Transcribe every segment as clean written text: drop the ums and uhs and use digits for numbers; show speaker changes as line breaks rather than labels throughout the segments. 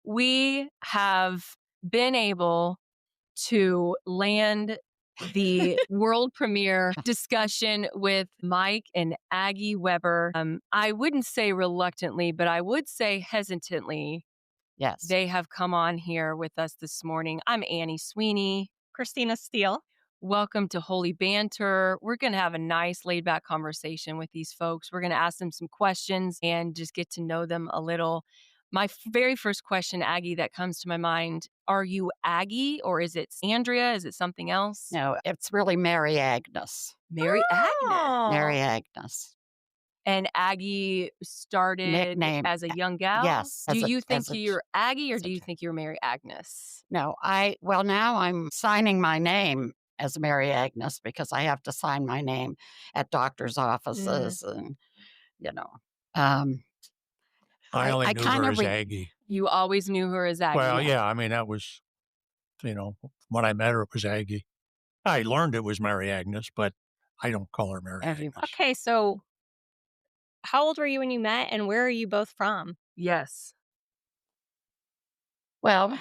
We have been able to land the world premiere discussion with Mike and Aggie Weber. I wouldn't say reluctantly, but I would say hesitantly.
Yes.
They have come on here with us this morning. I'm Annie Sweeney.
Christina Steele.
Welcome to Holy Banter. We're going to have a nice laid back conversation with these folks. We're going to ask them some questions and just get to know them a little. My very first question, Aggie, that comes to my mind, are you Aggie or is it Andrea? Is it something else?
No, it's really Mary Agnes.
Mary Agnes.
Mary Agnes.
And Aggie started
Nickname.
as a young gal?
Yes.
Do you think you're Aggie or do you think you're Mary Agnes?
No, now I'm signing my name as Mary Agnes because I have to sign my name at doctor's offices and,
I only knew her as Aggie.
You always knew her as Aggie?
Well, yeah. I mean, that was, when I met her, it was Aggie. I learned it was Mary Agnes, but I don't call her Mary Agnes.
Okay, so how old were you when you met and where are you both from?
Yes.
Well,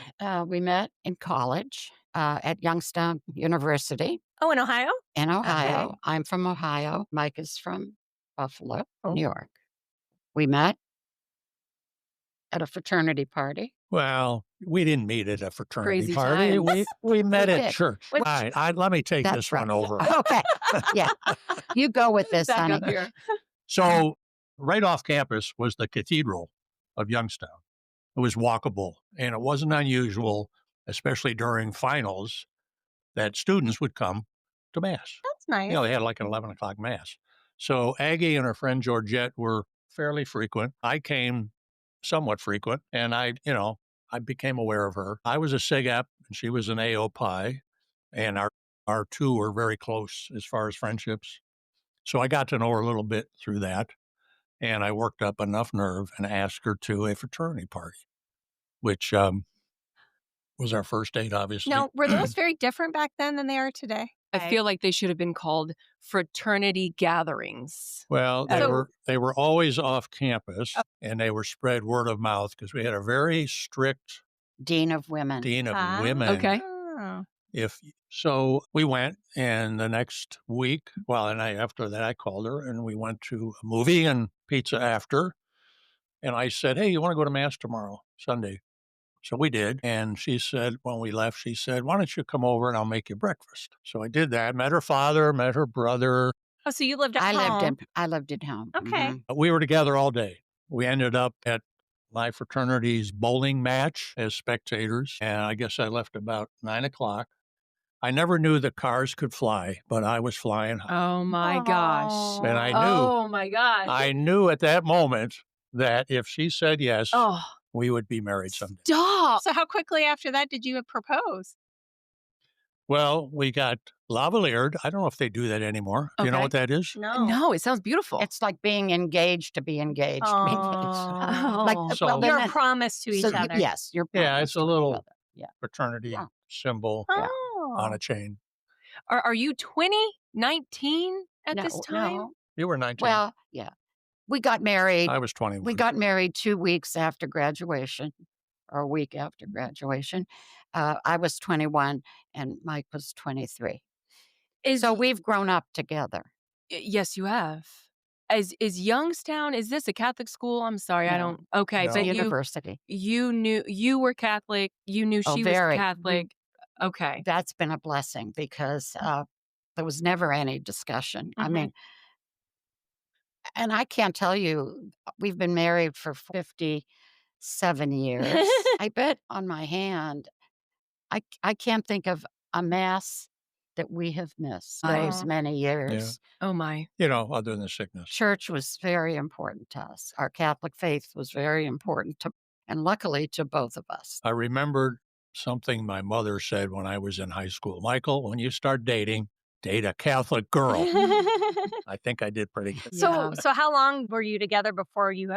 we met in college at Youngstown University.
Oh, in Ohio?
In Ohio.
Okay.
I'm from Ohio. Mike is from Buffalo, New York. We met at a fraternity party.
Well, we didn't meet at a fraternity
Crazy
party.
times.
We met
We
at
did.
church. All right, let me take this one over.
Okay. Yeah. You go with this,
Back
honey.
up here.
So right off campus was the Cathedral of Youngstown. It was walkable, and it wasn't unusual, especially during finals, that students would come to Mass.
That's nice.
They had like an 11 o'clock Mass. So Aggie and her friend Georgette were fairly frequent. I came somewhat frequent, and I became aware of her. I was a SIGAP, and she was an AO Pi, and our two were very close as far as friendships. So I got to know her a little bit through that, and I worked up enough nerve and asked her to a fraternity party, which was our first date, obviously.
Now, were those very different back then than they are today?
I feel like they should have been called fraternity gatherings.
Well, they were always off campus, and they were spread word of mouth because we had a very strict
Dean of Women.
women.
Okay.
Oh.
So we went, and the next week, after that, I called her, and we went to a movie and pizza after. And I said, "Hey, you want to go to Mass tomorrow, Sunday?" So we did. And she said, when we left, she said, "Why don't you come over and I'll make you breakfast?" So I did that, met her father, met her brother.
Oh, so you lived at home.
I lived at home.
Okay.
Mhm.
We were together all day. We ended up at my fraternity's bowling match as spectators. And I guess I left about 9 o'clock. I never knew that cars could fly, but I was flying high.
Oh my gosh.
And I knew,
Oh my gosh.
I knew at that moment that if she said yes,
Oh,
we would be married someday.
stop.
So how quickly after that did you propose?
Well, we got lavaliered. I don't know if they do that anymore. Do you know
Okay.
what that is?
No, it sounds beautiful.
It's like being engaged to be engaged.
Oh.
Like,
So-
well, then
You're a
that-
promise to each
so,
other.
Yes, you're
Yeah,
promised
it's a
to
little
each other. Yeah.
fraternity
Yeah.
symbol
Oh.
on a chain.
Are you 20, 19 at this
No,
time?
no.
You were 19.
Well, yeah. We got married.
I was 21.
We got married 2 weeks after graduation, or a week after graduation. I was 21 and Mike was 23. So we've grown up together.
Yes, you have. Is Youngstown, is this a Catholic school? I'm sorry, I
No.
don't. Okay,
No.
but
University.
you knew, you were Catholic. You knew
Oh,
she was
very.
Catholic. Okay.
That's been a blessing because there was never any discussion. I
Mhm.
mean, and I can't tell you, we've been married for 57 years. I bet on my hand, I can't think of a mass that we have missed those
Aw.
many years.
Oh my.
Other than the sickness.
Church was very important to us. Our Catholic faith was very important to, and luckily to both of us.
I remembered something my mother said when I was in high school. Michael, when you start dating, date a Catholic girl. I think I did pretty good.
Yeah.
So how long were you together before you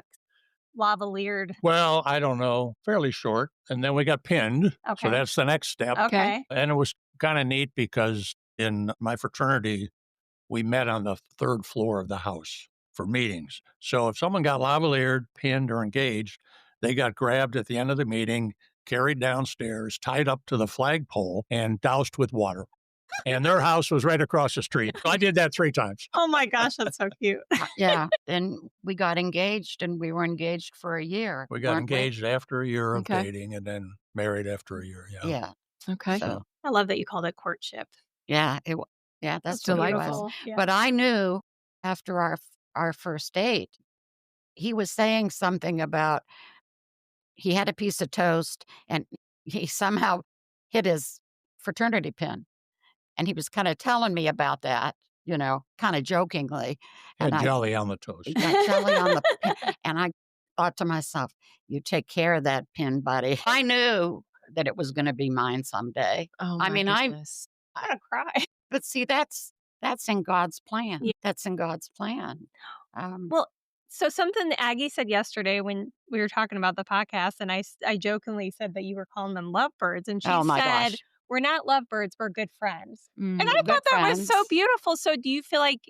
lavaliered?
Well, I don't know, fairly short. And then we got pinned. So
Okay.
that's the next step.
Okay.
And it was kind of neat because in my fraternity, we met on the third floor of the house for meetings. So if someone got lavaliered, pinned, or engaged, they got grabbed at the end of the meeting, carried downstairs, tied up to the flagpole, and doused with water. And their house was right across the street. So I did that 3 times.
Oh my gosh, that's so cute.
Yeah. Then we got engaged, and we were engaged for a year.
We got
weren't we?
engaged after a year of
Okay.
dating and then married after a year. Yeah.
Yeah.
Okay.
So,
I love that you called it courtship.
yeah, yeah, that's what it was.
delightful.
Yeah.
But I knew after our first date, he was saying something about he had a piece of toast and he somehow hit his fraternity pin. And he was kind of telling me about that, kind of jokingly.
Had
And
jelly on the toast.
he got jelly on the pin. And I thought to myself, you take care of that pin, buddy. I knew that it was going to be mine someday.
Oh,
I
my
mean,
goodness.
I'm gonna cry.
But see, that's in God's plan.
Yeah.
That's in God's plan.
Well, so something that Aggie said yesterday when we were talking about the podcast, and I jokingly said that you were calling them lovebirds, and she
Oh my
said,
gosh.
"We're not lovebirds, we're good friends." And I
Good
thought that was so
friends.
beautiful. So do you feel like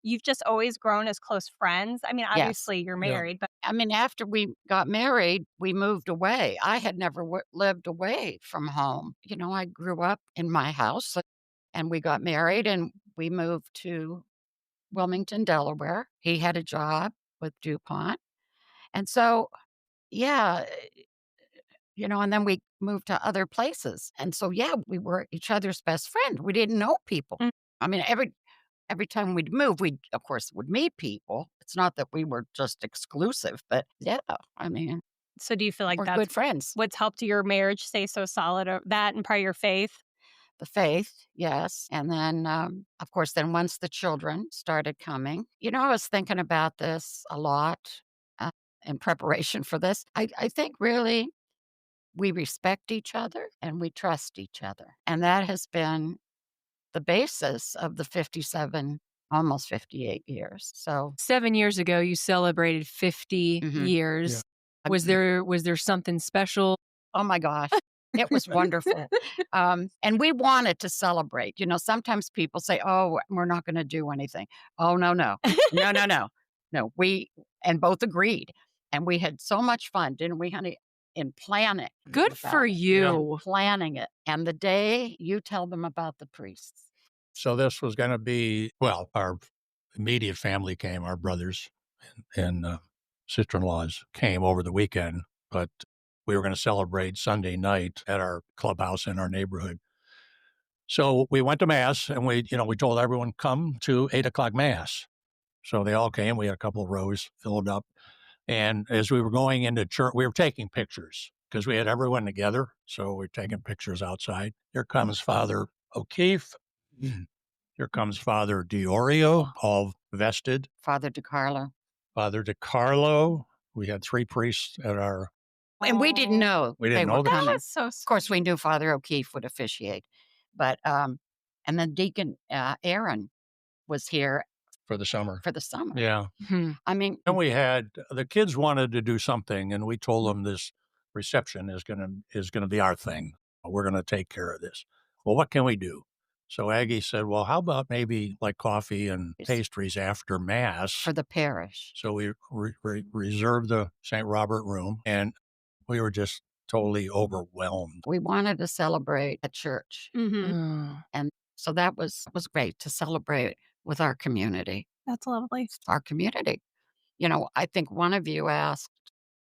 you've just always grown as close friends? I mean,
Yes.
obviously you're
Yeah.
married, but
I mean, after we got married, we moved away. I had never lived away from home. I grew up in my house and we got married and we moved to Wilmington, Delaware. He had a job with DuPont. And so, yeah, and then we moved to other places. And so, yeah, we were each other's best friend. We didn't know people.
Mm.
I mean, every time we'd move, we of course would meet people. It's not that we were just exclusive, but yeah, I mean,
so do you feel like
we're
that's
good friends.
what's helped your marriage stay so solid? Or that and probably your faith?
The faith, yes. And then, of course, then once the children started coming, I was thinking about this a lot in preparation for this. I think really we respect each other and we trust each other. And that has been the basis of the 57, almost 58 years. So,
7 years ago, you celebrated 50
Mhm.
years.
I
Was there something special?
oh my gosh, it was wonderful. And we wanted to celebrate. Sometimes people say, oh, we're not going to do anything. Oh, no, no, no, no, no. No, and both agreed. And we had so much fun, didn't we, honey, in planning.
Good
about
for
it,
you.
planning it. And the day you tell them about the priests.
So this was going to be, well, our immediate family came, our brothers and sister-in-laws came over the weekend, but we were going to celebrate Sunday night at our clubhouse in our neighborhood. So we went to mass and we told everyone come to 8:00 mass. So they all came. We had a couple of rows filled up. And as we were going into church, we were taking pictures because we had everyone together. So we're taking pictures outside. Here comes Father O'Keefe. Here comes Father Diorio, all vested.
Father DiCarlo.
Father DiCarlo. We had 3 priests at our.
And we didn't know
We
they
didn't
were
know that.
coming.
That was so
Of course, we knew Father O'Keefe would officiate. But, and then Deacon Aaron was here
For the summer.
for the summer.
Yeah.
Hmm.
I mean,
And we had, the kids wanted to do something, and we told them this reception is gonna be our thing. We're gonna take care of this. Well, what can we do? So Aggie said, well, how about maybe like coffee and
Yes.
pastries after mass?
for the parish.
So we reserved the St. Robert room, and we were just totally overwhelmed.
We wanted to celebrate at church.
Mhm.
Oh.
And so that was great to celebrate with our community.
That's lovely.
Our community. I think one of you asked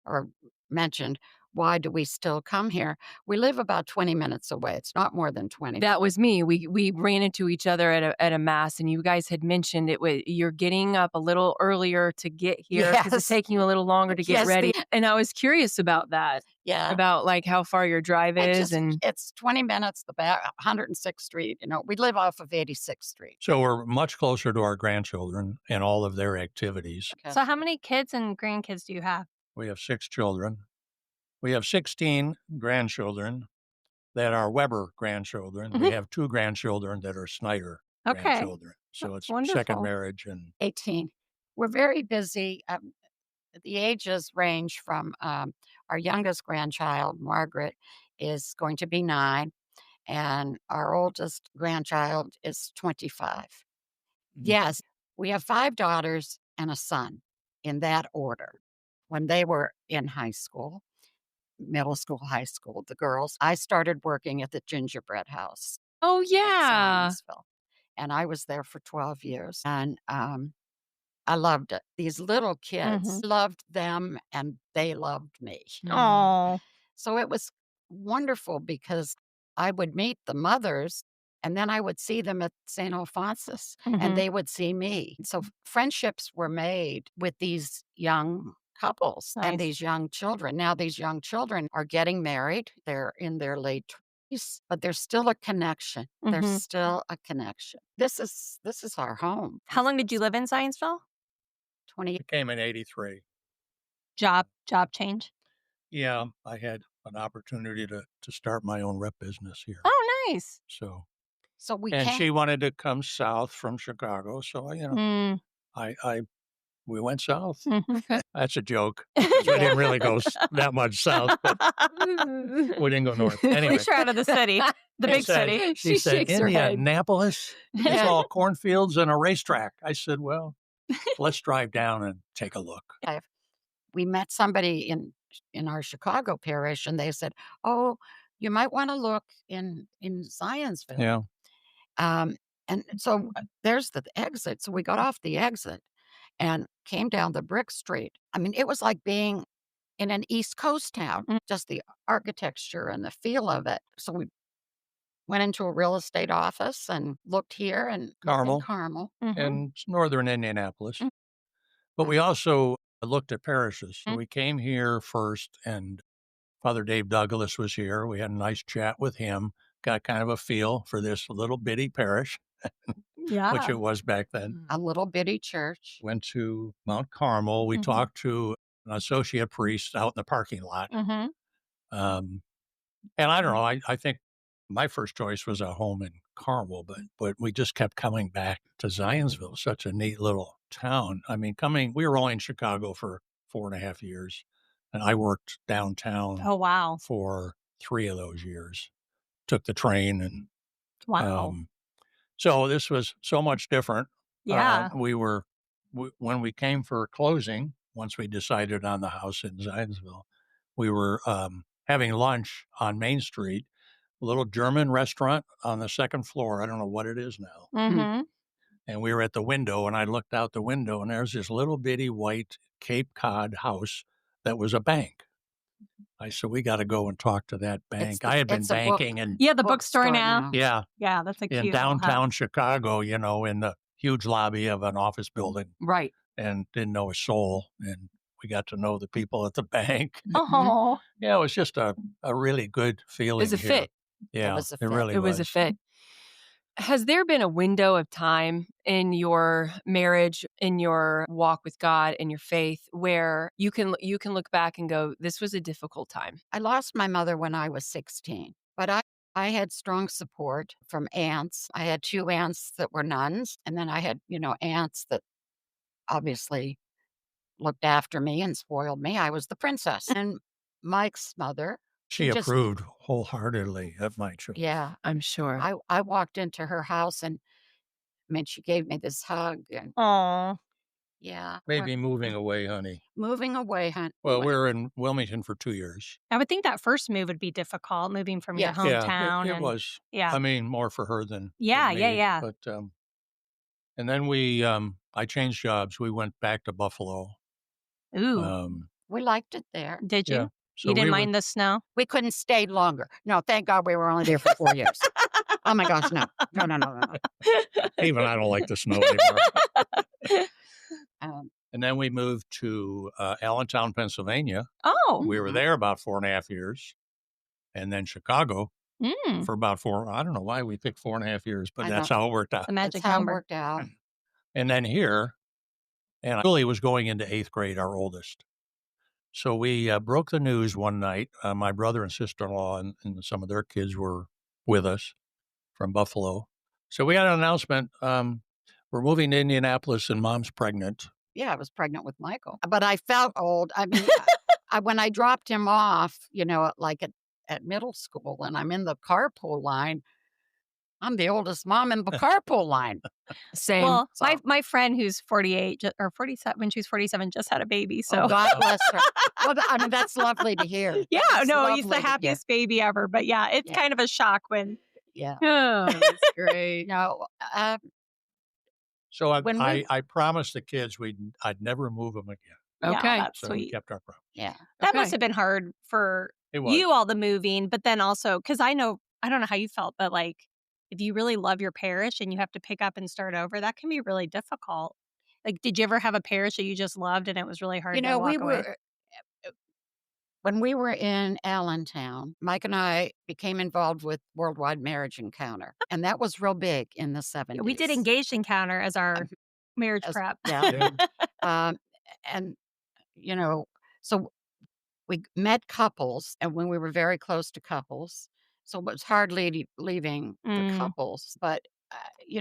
or mentioned, why do we still come here? We live about 20 minutes away. It's not more than 20.
That was me. We ran into each other at a mass, and you guys had mentioned you're getting up a little earlier to get here because it's
Yes.
taking you a little longer to get
Yes,
ready. And I was curious about that,
Yeah.
about like how far your drive is, and
It's 20 minutes, the back, 106th Street. We live off of 86th Street.
So we're much closer to our grandchildren and all of their activities.
So how many kids and grandkids do you have?
We have 6 children. We have 16 grandchildren that are Weber grandchildren. We have 2 grandchildren that are Snyder
Okay.
grandchildren. So
That's
it's second
wonderful.
marriage. And
18. We're very busy. The ages range from our youngest grandchild, Margaret, is going to be 9, and our oldest grandchild is 25. Yes, we have 5 daughters and a son in that order. When they were in high school, middle school, high school, the girls, I started working at the gingerbread house
Oh,
at
yeah.
Zionsville, and I was there for 12 years, and I loved it. These little kids loved them, and they loved me.
Oh.
So it was wonderful because I would meet the mothers, and then I would see them at St. Alphonsus, and they would see me. So friendships were made with these young couples and
Nice.
these young children. Now these young children are getting married. They're in their late 20s, but there's still a connection. There's still a connection. This is our home.
How long did you live in Zionsville?
20.
it came in 83.
Job change.
Yeah, I had an opportunity to start my own rep business here.
Oh, nice.
So,
So we
and
can't.
she wanted to come south from Chicago. So, we went south. That's a joke. 'Cause we didn't really go that much south, but we didn't go north.
At
Anyway,
least you're out of the city, the big city.
she said,
shakes her head.
Indianapolis? It's all cornfields and a racetrack. I said, well, let's drive down and take a look.
We met somebody in our Chicago parish, and they said, "Oh, you might want to look in Zionsville."
Yeah.
And so there's the exit. So we got off the exit and came down the brick street. I mean, it was like being in an East Coast town, just the architecture and the feel of it. So we went into a real estate office and looked here and looked in
Carmel.
Carmel.
And northern Indianapolis. But we also looked at parishes. So we came here first, and Father Dave Douglas was here. We had a nice chat with him, got kind of a feel for this little bitty parish, which it was back then.
A little bitty church.
Went to Mount Carmel. We talked to an associate priest out in the parking lot. And I don't know, I think my first choice was a home in Carmel, but we just kept coming back to Zionsville, such a neat little town. I mean, we were only in Chicago for 4.5 years, and I worked downtown
Oh, wow.
for 3 of those years. Took the train, and
Wow.
so this was so much different.
Yeah.
When we came for closing, once we decided on the house in Zionsville, we were having lunch on Main Street, a little German restaurant on the second floor. I don't know what it is now. And we were at the window, and I looked out the window, and there's this little bitty white Cape Cod house that was a bank. I said, we got to go and talk to that bank. I had been banking in
Yeah, the bookstore now.
yeah,
Yeah, that's a cute
in
little
downtown
house.
Chicago, in the huge lobby of an office building,
Right.
and didn't know a soul. And we got to know the people at the bank.
Oh.
Yeah, it was just a really good feeling.
It was a
here.
fit.
Yeah,
It was a
it
fit.
really
It was a fit. Has there been a window of time in your marriage, in your walk with God, in your faith, where you can look back and go, this was a difficult time?
I lost my mother when I was 16, but I had strong support from aunts. I had 2 aunts that were nuns, and then I had, aunts that obviously looked after me and spoiled me. I was the princess. And Mike's mother,
She approved wholeheartedly of my choice.
yeah,
I'm sure.
I walked into her house, and I mean, she gave me this hug, and
Aw.
yeah,
Maybe moving away, honey.
moving away, hon.
Well, we were in Wilmington for 2 years.
I would think that first move would be difficult, moving from your
Yes.
hometown.
Yeah, it
and,
was.
Yeah.
I mean, more for her than
Yeah,
me.
yeah.
But and then I changed jobs. We went back to Buffalo.
Ooh.
We liked it there.
Did you?
Yeah. So
You didn't
we
mind the snow?
We couldn't stay longer. No, thank God we were only there for 4 years. Oh my gosh, no. No.
Even I don't like the snow anymore. And then we moved to Allentown, Pennsylvania.
Oh.
We were there about 4.5 years, and then Chicago for about 4. I don't know why we picked 4.5 years, but that's how it worked out.
The magic
That's how it
number.
worked out.
And then here, and Julie was going into 8th grade, our oldest. So we broke the news one night. My brother and sister-in-law and some of their kids were with us from Buffalo. So we got an announcement. We're moving to Indianapolis and mom's pregnant.
Yeah, I was pregnant with Michael, but I felt old. I mean, when I dropped him off, at middle school, and I'm in the carpool line, I'm the oldest mom in the carpool line.
Same.
Well,
So-
my friend who's 48 or 47, when she was 47, just had a baby. So
Oh, God bless her. Well, I mean, that's lovely to hear.
yeah,
That's
no, he's
lovely
the
to hear.
happiest baby ever. But yeah, it's
Yeah.
kind of a shock when
Yeah.
Oh, that's great.
No,
So
When we-
I promised the kids I'd never move them again.
yeah,
Okay.
that's
So we
sweet.
kept our promise.
yeah.
That
Okay.
must have been hard for
It was.
you, all the moving, but then also because I don't know how you felt, but like if you really love your parish and you have to pick up and start over, that can be really difficult. Like, did you ever have a parish that you just loved and it was really hard
You
to
know,
walk
we
away?
were when we were in Allentown, Mike and I became involved with Worldwide Marriage Encounter, and that was real big in the 70s.
We did Engaged Encounter as our marriage
As-
prep.
Yeah. And, so we met couples, and when we were very close to couples, so it was hard leaving the
Mm.
couples, but,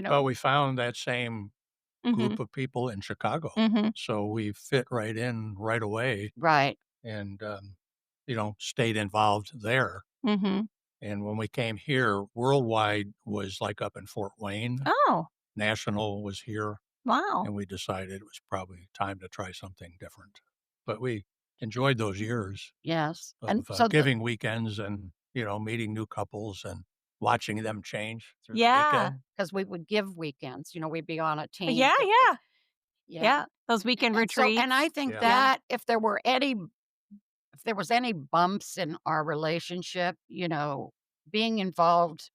Well, we found that same
Mhm.
group of people in Chicago.
Mhm.
So we fit right in right away
right.
and, stayed involved there.
Mhm.
And when we came here, Worldwide was like up in Fort Wayne.
Oh,
National was here.
wow.
And we decided it was probably time to try something different. But we enjoyed those years
Yes.
of
And so
giving weekends and, meeting new couples and watching them change through the
Yeah.
weekend.
because we would give weekends, we'd be on a team.
Yeah,
that-
yeah. Yeah. Those weekend
And so,
retreats.
and I think
Yeah.
that if there was any bumps in our relationship, being involved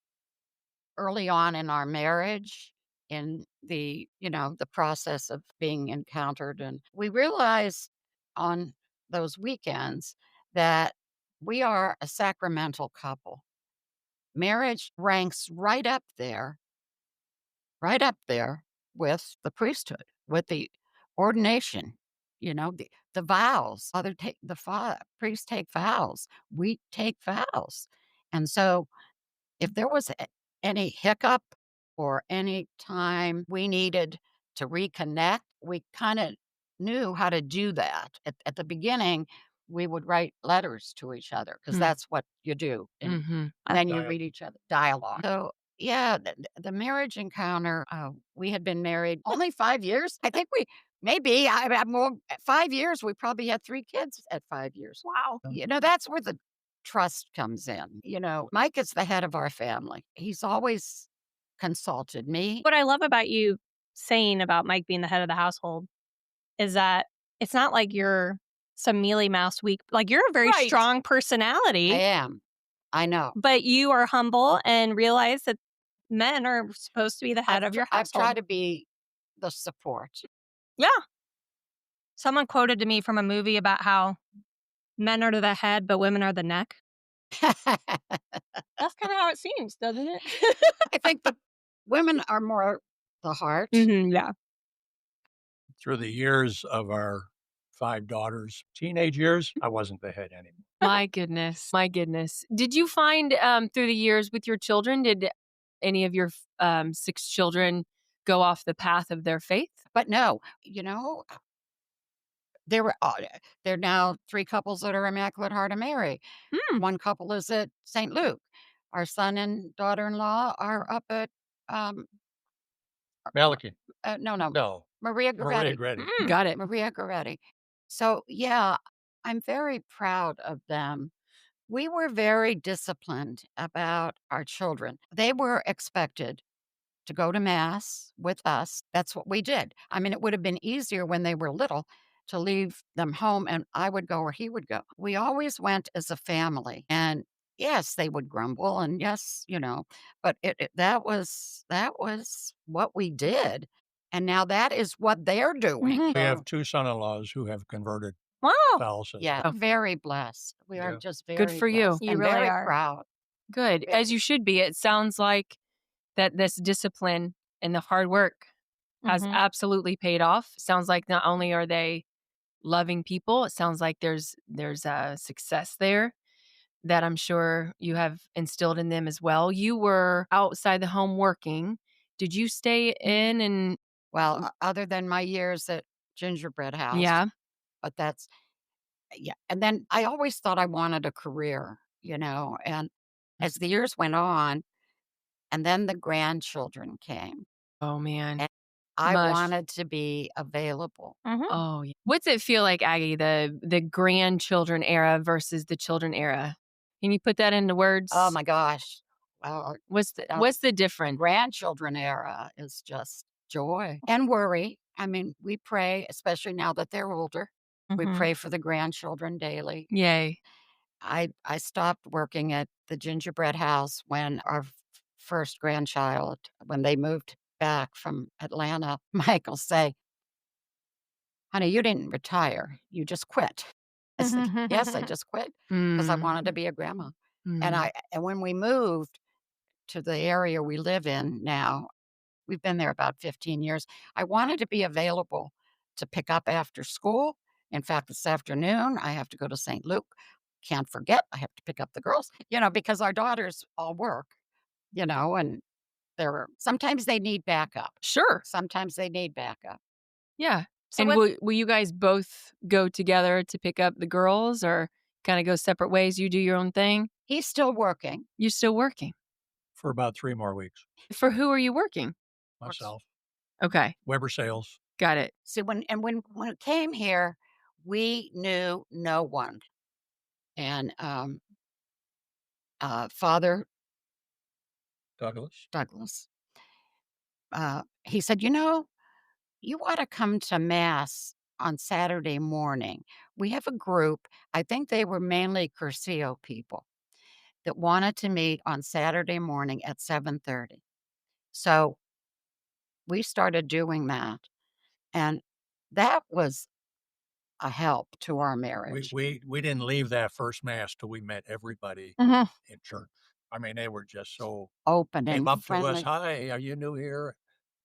early on in our marriage in the process of being encountered, and we realized on those weekends that we are a sacramental couple. Marriage ranks right up there with the priesthood, with the ordination, the vows. Priests take vows. We take vows. And so if there was any hiccup or any time we needed to reconnect, we kind of knew how to do that. At the beginning, we would write letters to each other because
Mm.
that's what you do. And
Mm-hmm.
then you
Dialogue.
read each other dialogue. So yeah, the marriage encounter. We had been married only 5 years. I think maybe more 5 years. We probably had 3 kids at 5 years.
wow.
That's where the trust comes in. Mike is the head of our family. He's always consulted me.
What I love about you saying about Mike being the head of the household is that it's not like you're some mealy mouse weak. Like you're a very
Right.
strong personality,
I am. I know.
but you are humble and realize that men are supposed to be the head of your
I've
household.
tried to be the support.
Yeah. Someone quoted to me from a movie about how men are the head, but women are the neck. That's kind of how it seems, doesn't it?
I think the women are more the heart.
Yeah.
Through the years of our 5 daughters' teenage years, I wasn't the head anymore.
My goodness. My goodness. Did you find through the years with your children, did any of your 6 children go off the path of their faith?
But no, there are now 3 couples that are Immaculate Heart of Mary.
Mm.
One couple is at St. Luke. Our son and daughter-in-law are up at
Malachi.
no,
No.
Maria
Maria
Goretti.
Gretti.
Mm.
Got it.
Maria Goretti. So yeah, I'm very proud of them. We were very disciplined about our children. They were expected to go to mass with us. That's what we did. I mean, it would have been easier when they were little to leave them home and I would go or he would go. We always went as a family. And yes, they would grumble and yes, but that was what we did. And now that is what they're doing.
Mhm.
We have 2 son-in-laws who have converted
Wow.
Catholicism.
Yeah,
Oh.
very blessed. We are
Yeah.
just very
Good for you.
blessed
You
and
really
very
are.
proud.
Good. As you should be. It sounds like that this discipline and the hard work has
Mhm.
absolutely paid off. Sounds like not only are they loving people, it sounds like there's a success there that I'm sure you have instilled in them as well. You were outside the home working. Did you stay in and
Well, other than my years at Gingerbread House,
yeah?
but that's yeah, and then I always thought I wanted a career, and as the years went on, and then the grandchildren came,
Oh, man.
and I
Mush.
wanted to be available.
Mhm.
Oh, yeah. What's it feel like, Aggie, the grandchildren era versus the children era? Can you put that into
Oh
words?
my gosh. Well, now
What's the
the
difference?
grandchildren era is just joy and worry. I mean, we pray, especially now that they're older. We
Mhm.
pray for the grandchildren daily.
Yay.
I stopped working at the gingerbread house when our first grandchild, when they moved back from Atlanta, Michael say, "Honey, you didn't retire. You just quit." I said, "Yes, I just quit because I
Mm,
wanted to be a grandma."
mm.
And when we moved to the area we live in now, we've been there about 15 years. I wanted to be available to pick up after school. In fact, this afternoon, I have to go to St. Luke. Can't forget, I have to pick up the girls, because our daughters all work, and sometimes they need backup.
Sure.
Sometimes they need backup.
Yeah.
So
And
what
will you guys both go together to pick up the girls or kinda go separate ways? You do your own thing?
He's still working.
You're still working.
for about 3 more weeks.
For who are you working?
Works.
Myself,
Okay,
Weber Sales.
got it.
See, when it came here, we knew no one. And Father
Douglas.
Douglas, he said, you ought to come to Mass on Saturday morning. We have a group, I think they were mainly Curcio people, that wanted to meet on Saturday morning at 7:30. So we started doing that, and that was a help to our
We
marriage.
we we didn't leave that first mass till we met everybody
Mhm.
in church. I mean, they were just so
Open
came
and
up to us,
friendly.
"Hi, are you new here?"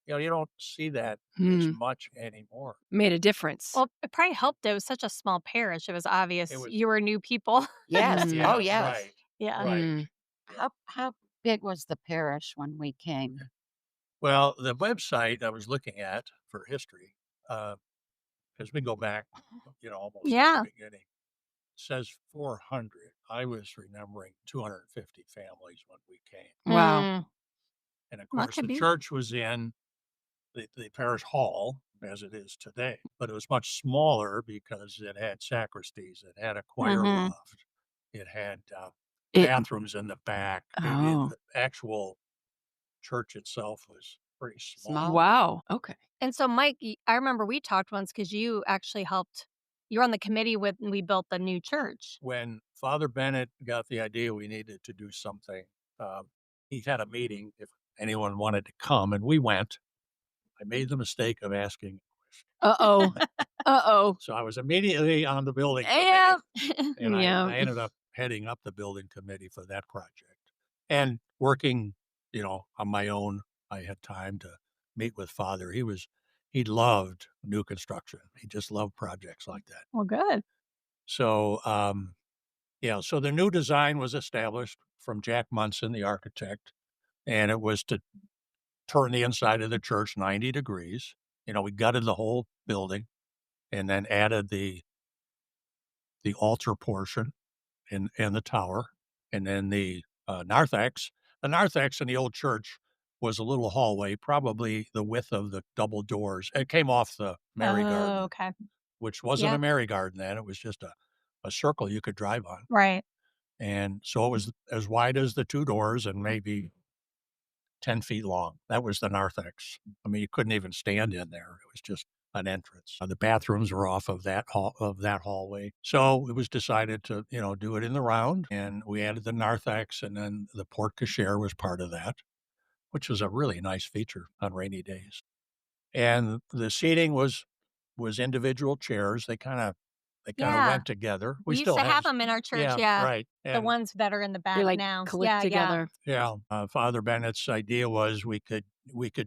You don't see that as
Hmm,
much anymore.
made a difference.
Well, it probably helped it was such a small parish, it was
It
obvious
was
you were new people.
Yes.
Mm,
Oh,
yeah,
yes.
right,
Yeah.
right.
mm.
Yeah.
How big was the parish when we came?
Well, the website I was looking at for history, as we go back, almost to the
Yeah.
beginning, says 400. I was remembering 250 families when we came.
Wow.
Mm.
And of
Well, that
course,
could
the
be.
church was in the parish hall as it is today, but it was much smaller because it had sacristies, it had a choir
Mhm.
loft, it had
It
bathrooms in the back.
oh,
The actual church itself was pretty small.
Small?
wow, okay.
And so, Mike, I remember we talked once because you actually helped. You were on the committee when we built the new church.
When Father Bennett got the idea we needed to do something, he had a meeting if anyone wanted to come, and we went. I made the mistake of asking.
Uh-oh. Uh-oh.
So I was immediately on the building
Yeah.
committee, and
Yeah.
I ended up heading up the building committee for that project and working, on my own. I had time to meet with Father. He loved new construction. He just loved projects like that.
Well, good.
So, yeah, so the new design was established from Jack Munson, the architect, and it was to turn the inside of the church 90 degrees. We gutted the whole building and then added the altar portion and the tower, and then the narthex. The narthex in the old church was a little hallway, probably the width of the double doors. It came off the Mary
Oh,
Garden,
okay.
which wasn't
Yeah.
a Mary Garden then. It was just a circle you could drive on.
Right.
And so it was as wide as the two doors and maybe 10 feet long. That was the narthex. I mean, you couldn't even stand in there. It was just an entrance. The bathrooms were off of that hallway. So it was decided to, do it in the round, and we added the narthex, and then the porte cochere was part of that, which was a really nice feature on rainy days. And the seating was individual chairs. They kind of
Yeah.
went together. We
We used
still
to
have
have them in our church.
yeah,
Yeah.
right.
The
And
ones that are in the
They,
back
like,
now.
click
Yeah. Yeah.
together.
yeah, Father Bennett's idea was we could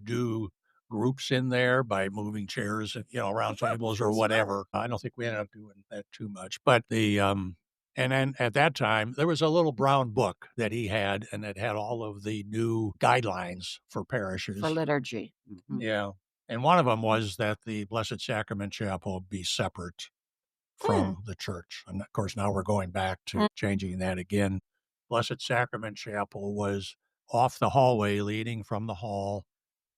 do groups in there by moving chairs, around tables or whatever. I don't think we ended up doing that too much, but And then at that time, there was a little brown book that he had, and it had all of the new guidelines for parishes.
For liturgy. Mhm.
Yeah. And one of them was that the Blessed Sacrament Chapel be separate from the church. And of course, now we're going back to changing that again. Blessed Sacrament Chapel was off the hallway leading from the hall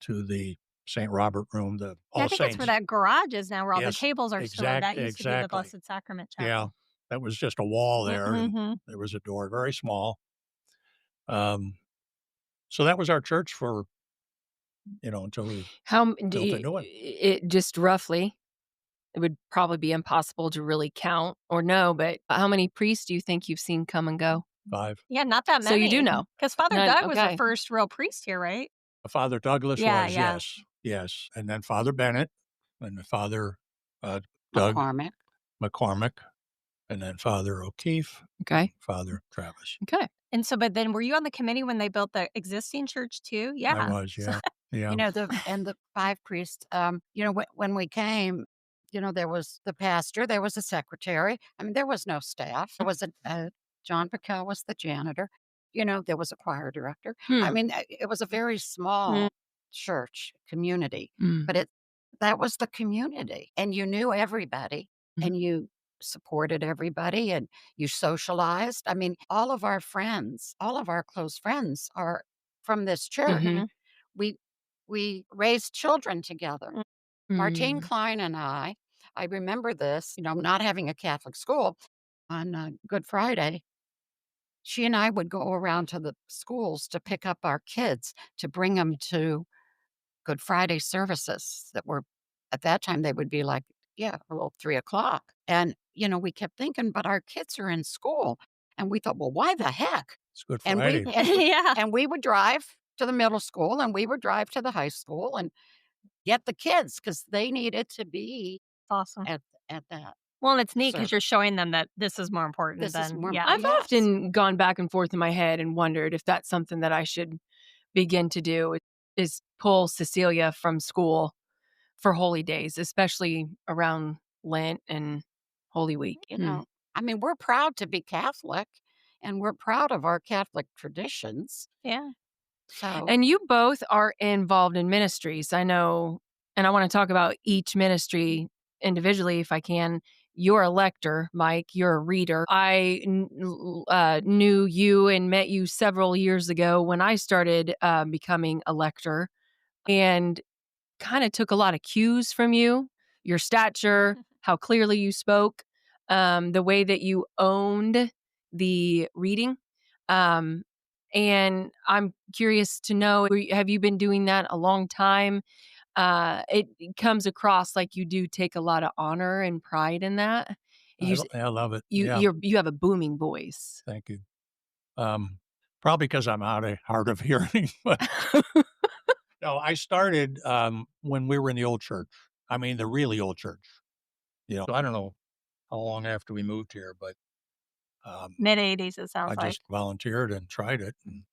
to the St. Robert room, the
Yeah, I
All
think that's where
Saints.
that garage is now where all the
Yes,
tables are stored. That used to be the
exactly.
Blessed Sacrament
Yeah,
Chapel.
that was just a wall there, and
Mhm.
there was a door, very small. Um, so that was our church for, until we
How do
built a
you,
new one.
it just roughly, it would probably be impossible to really count or know, but how many priests do you think you've seen come and go?
5.
Yeah, not that
So you do
many.
know.
Because Father
None,
Doug was the
okay.
first real priest here, right?
Father Douglas
Yeah,
was,
yeah.
yes, and then Father Bennett, and then Father, Doug
McCormick.
McCormick, and then Father O'Keefe,
Okay.
Father Travis.
Okay.
And so, but then were you on the committee when they built the existing church too? Yeah.
I was,
So-
yeah.
The 5 priests, when we came, there was the pastor, there was a secretary. I mean, there was no staff. There was John Piquel was the janitor. There was a choir director. I
Hmm.
mean, it was a very small church community,
Mm.
but that was the community, and you knew everybody,
Mhm.
and you supported everybody, and you socialized. I mean, all of our friends, all of our close friends are from this church.
Mhm.
We we raised children together. Martine
Mm.
Klein and I remember this, not having a Catholic school on Good Friday. She and I would go around to the schools to pick up our kids to bring them to Good Friday services that were, at that time, they would be like, yeah, a little 3 o'clock. And, we kept thinking, but our kids are in school. And we thought, well, why the heck?
It's Good
And we,
Friday.
and we,
yeah.
and we would drive to the middle school and we would drive to the high school and get the kids because they needed to be
Awesome.
at that
Well, and it's neat because
service.
you're showing them that this is more important
This is
than,
more
yeah.
I've
Yes.
often gone back and forth in my head and wondered if that's something that I should begin to do is pull Cecilia from school for holy days, especially around Lent and Holy Week.
I mean, we're proud to be Catholic and we're proud of our Catholic traditions.
Yeah.
So,
And you both are involved in ministries. I know, and I want to talk about each ministry individually if I can. You're a lector, Mike. You're a reader. I knew you and met you several years ago when I started becoming a lector and kind of took a lot of cues from you, your stature, how clearly you spoke, the way that you owned the reading. Um, and I'm curious to know, have you been doing that a long time? It comes across like you do take a lot of honor and pride in that.
I love it.
You
Yeah,
you have a booming voice.
thank you. Um, Probably because I'm hard of hearing, but no, I started, when we were in the old church. I mean, the really old church, So I don't know how long after we moved here, but,
Mid 80s, it sounds
I
like.
just volunteered and tried it, and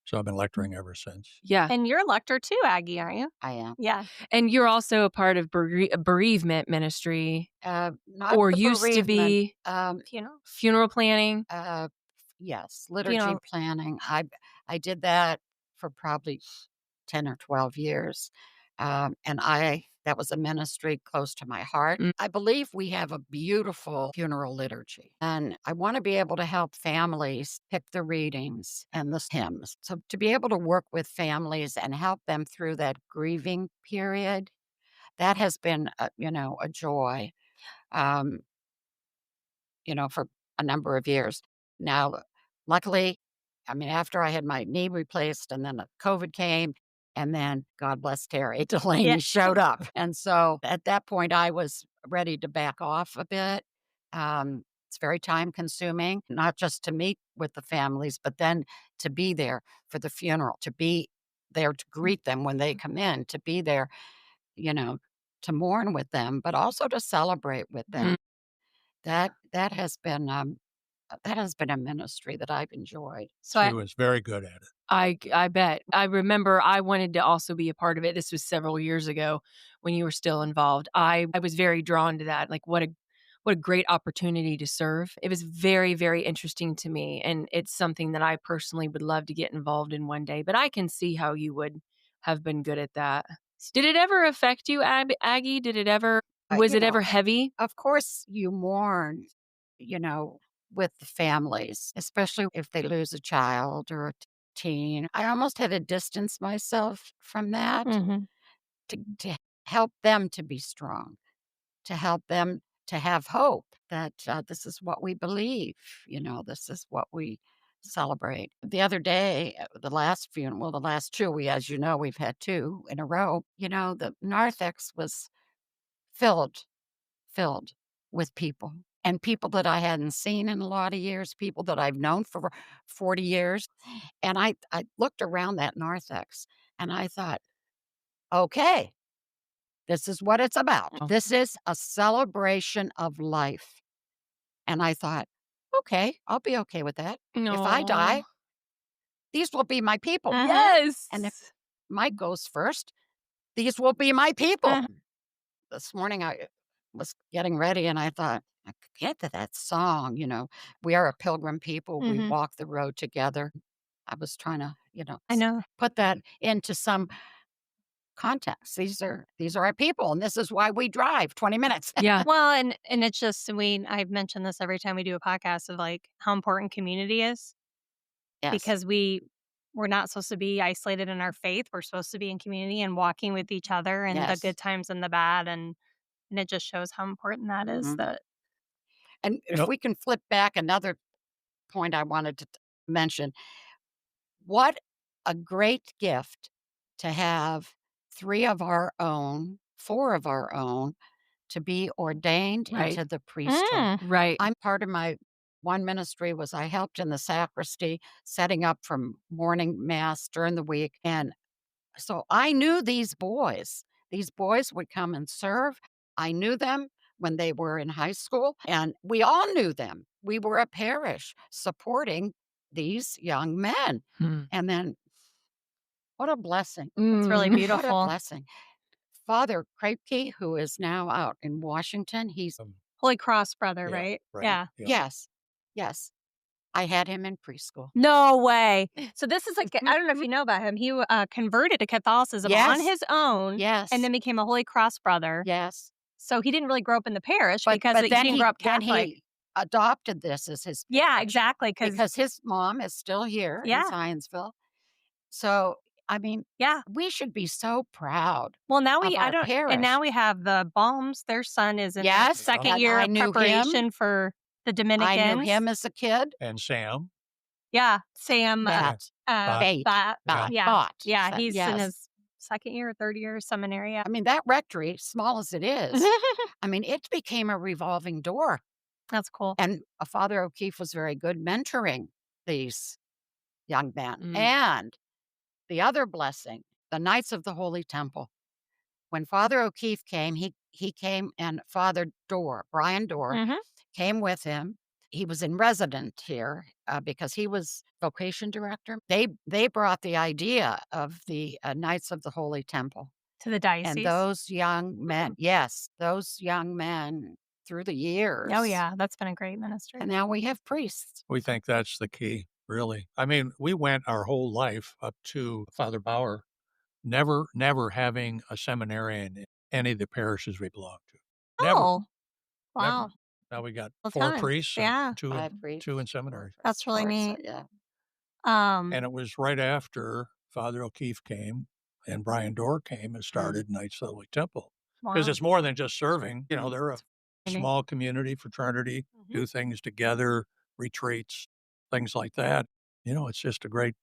so I've been lecturing ever since.
Yeah.
And you're a lector too, Aggie, aren't you?
I am.
Yeah.
And you're also a part of bereavement ministry
Not
or
the
used to
bereavement.
be
Funeral.
funeral planning.
Yes, liturgy
Funeral.
planning. I did that for probably 10 or 12 years. And that was a ministry close to my heart.
Mm.
I believe we have a beautiful funeral liturgy, and I want to be able to help families pick the readings and the hymns. So to be able to work with families and help them through that grieving period, that has been, a joy. Um, for a number of years. Now, luckily, I mean, after I had my knee replaced and then the COVID came, and then God bless Terry, Delaney
Yeah.
showed up. And so at that point, I was ready to back off a bit. It's very time consuming, not just to meet with the families, but then to be there for the funeral, to be there to greet them when they come in, to be there, you know, to mourn with them, but also to celebrate with them.
Mm.
That has been a ministry that I've enjoyed.
So
She was very good at it.
I bet. I remember I wanted to also be a part of it. This was several years ago when you were still involved. I was very drawn to that. Like what what a great opportunity to serve. It was very, very interesting to me, and it's something that I personally would love to get involved in one day, but I can see how you would have been good at that. Did it ever affect you, Aggie? Did it ever was
You
it
know,
ever heavy?
of course, you mourn, you know, with the families, especially if they lose a child or a teen. I almost had to distance myself from that
Mhm.
to help them to be strong, to help them to have hope that this is what we believe, this is what we celebrate. The other day, the last funeral, well, the last two, as you know, we've had two in a row, the narthex was filled filled with people and people that I hadn't seen in a lot of years, people that I've known for 40 years. And I looked around that narthex and I thought, okay, this is what it's about.
Oh.
This is a celebration of life. And I thought, okay, I'll be okay with that. If I
No.
die, these will be my people.
Mhm.
And if
Yes.
Mike goes first, these will be my people.
Mhm.
This morning I was getting ready and I thought, I could get to that song, we are a pilgrim people. We
Mhm.
walk the road together. I was trying to,
I know.
put that into some context. These are our people, and this is why we drive 20 minutes.
Yeah.
Well, and it's just I've mentioned this every time we do a podcast of, like, how important community is
Yes.
because we're not supposed to be isolated in our faith. We're supposed to be in community and walking with each other and the
Yes.
good times and the bad, and it just shows how important that is
Mhm.
that
And
You
if
know,
we can flip back, another point I wanted to mention, what a great gift to have three of our own, four of our own to be ordained
Right.
into the priesthood.
Mm.
Right.
I'm part of my one ministry was I helped in the sacristy, setting up from morning mass during the week. And so I knew these boys. These boys would come and serve. I knew them when they were in high school, and we all knew them. We were a parish supporting these young men.
Hmm.
And then what a blessing.
It's really
Mm.
What a
beautiful.
blessing. Father Krepke, who is now out in Washington, he's
um,
Holy Cross brother,
yeah,
right?
right.
Yeah.
Yeah.
yes, yes. I had him in preschool.
No way. So this is like I don't know if you know about him. He converted to Catholicism on
Yes,
his own and
yes,
then became a Holy Cross brother.
yes.
So he didn't really grow up in the parish
But
because
but
he
then
didn't grow
he
up
then
Catholic.
he adopted this as his
Yeah,
parish
exactly. Because
because his mom is still here in
yeah,
Zionsville. So, I mean,
yeah.
we should be so proud
Well, now
of
I
our
don't, and now
parish.
we have the Balms. Their son is in his
Yes,
second
Yeah.
and
year
I
of
knew him.
preparation for the
I knew
Dominicans.
him as a kid.
And Sam,
Yeah, Sam.
yeah,
That
but
fate,
That.
yeah,
Yeah,
bought.
yeah. He's in
Yes.
his second year or third year of seminary. Yeah.
I mean, that rectory, small as it is, I mean, it became a revolving door.
That's cool.
And Father O'Keefe was very good mentoring these young men.
Mm.
And the other blessing, the Knights of the Holy Temple. When Father O'Keefe came, he came and Father Dorr, Brian Dorr,
Mhm.
came with him. He was in resident here because he was vocation director. They brought the idea of the Knights of the Holy Temple.
To the
And
diocese.
those young men, yes, those young men through the years.
Oh, yeah, that's been a great ministry.
And now we have priests.
we think that's the key, really. I mean, we went our whole life up to Father Bauer, never having a seminarian in any of the parishes we belonged to. Never,
Oh,
never.
wow.
Now we got
Well
4
done.
priests and
Yeah,
5 priests.
2 in seminary.
4
that's really
priests,
neat.
yeah.
Um,
And it was right after Father O'Keefe came and Brian Dorr came and started Knights of the Holy Temple. Because
wow.
it's more than just serving. They're a
Really.
small community, fraternity,
Mhm.
do things together, retreats, things like that. It's just a great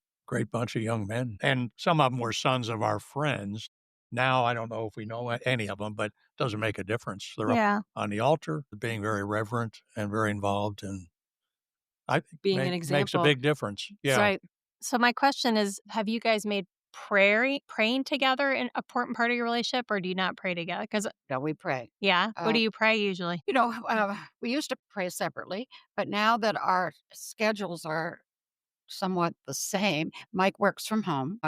bunch of young men. And some of them were sons of our friends. Now, I don't know if we know any of them, but it doesn't make a difference. They're up
Yeah.
on the altar, being very reverent and very involved. And I think
Being an
makes a
example.
big difference.
That's
Yeah.
right.
So my question is, have you guys made praying together an important part of your relationship, or do you not pray together? Because
No, we pray.
yeah, what
Uh,
do you pray usually?
we used to pray separately, but now that our schedules are somewhat the same, Mike works from home.